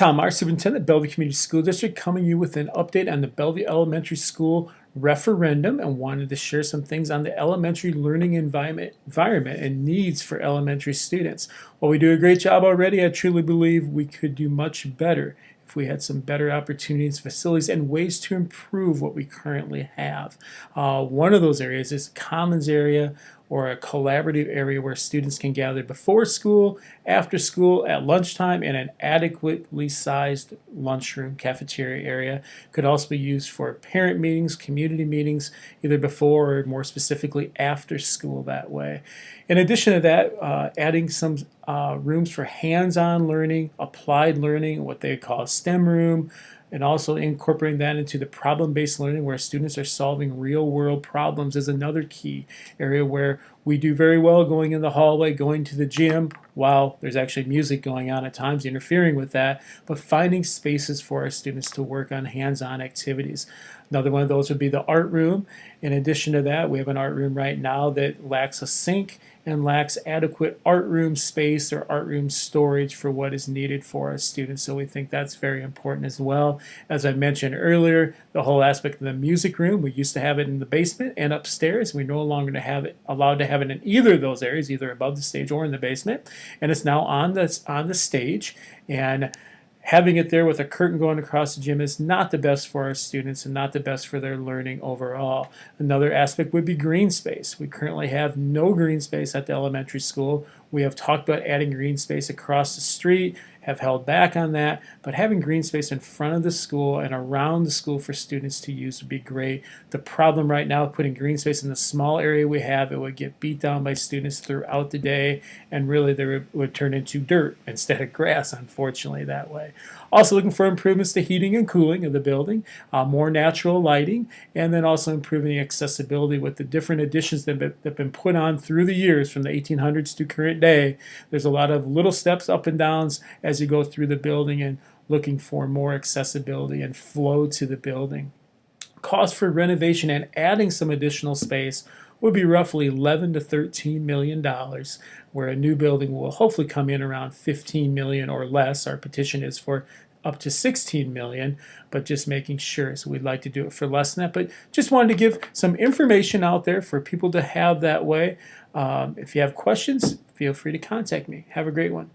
Tom Meyer, Superintendent, Bellevue Community School District, coming you with an update on the Bellevue Elementary School referendum, and wanted to share some things on the elementary learning environment and needs for elementary students. While we do a great job already, I truly believe we could do much better if we had some better opportunities, facilities, and ways to improve what we currently have. One of those areas is a commons area or a collaborative area where students can gather before school, after school, at lunchtime, in an adequately sized lunchroom cafeteria area. Could also be used for parent meetings, community meetings, either before or more specifically after school that way. In addition to that, adding some rooms for hands-on learning, applied learning, what they call a STEM room, and also incorporating that into the problem-based learning where students are solving real-world problems is another key area where we do very well going in the hallway, going to the gym, while there's actually music going on at times interfering with that, but finding spaces for our students to work on hands-on activities. Another one of those would be the art room. In addition to that, we have an art room right now that lacks a sink and lacks adequate art room space or art room storage for what is needed for our students. So we think that's very important as well. As I mentioned earlier, the whole aspect of the music room, we used to have it in the basement and upstairs. We no longer allowed to have it in either of those areas, either above the stage or in the basement. And it's now on the stage. And having it there with a curtain going across the gym is not the best for our students and not the best for their learning overall. Another aspect would be green space. We currently have no green space at the elementary school. We have talked about adding green space across the street, have held back on that, but having green space in front of the school and around the school for students to use would be great. The problem right now, putting green space in the small area we have, it would get beat down by students throughout the day, and really there would turn into dirt instead of grass, unfortunately, that way. Also looking for improvements to heating and cooling of the building, more natural lighting, and then also improving the accessibility with the different additions that have been put on through the years from the 1800s to current day. There's a lot of little steps up and downs as you go through the building and looking for more accessibility and flow to the building. Cost for renovation and adding some additional space would be roughly $11 to $13 million, where a new building will hopefully come in around $15 million or less. Our petition is for up to $16 million, but just making sure. So we'd like to do it for less than that, but just wanted to give some information out there for people to have that way. If you have questions, feel free to contact me. Have a great one.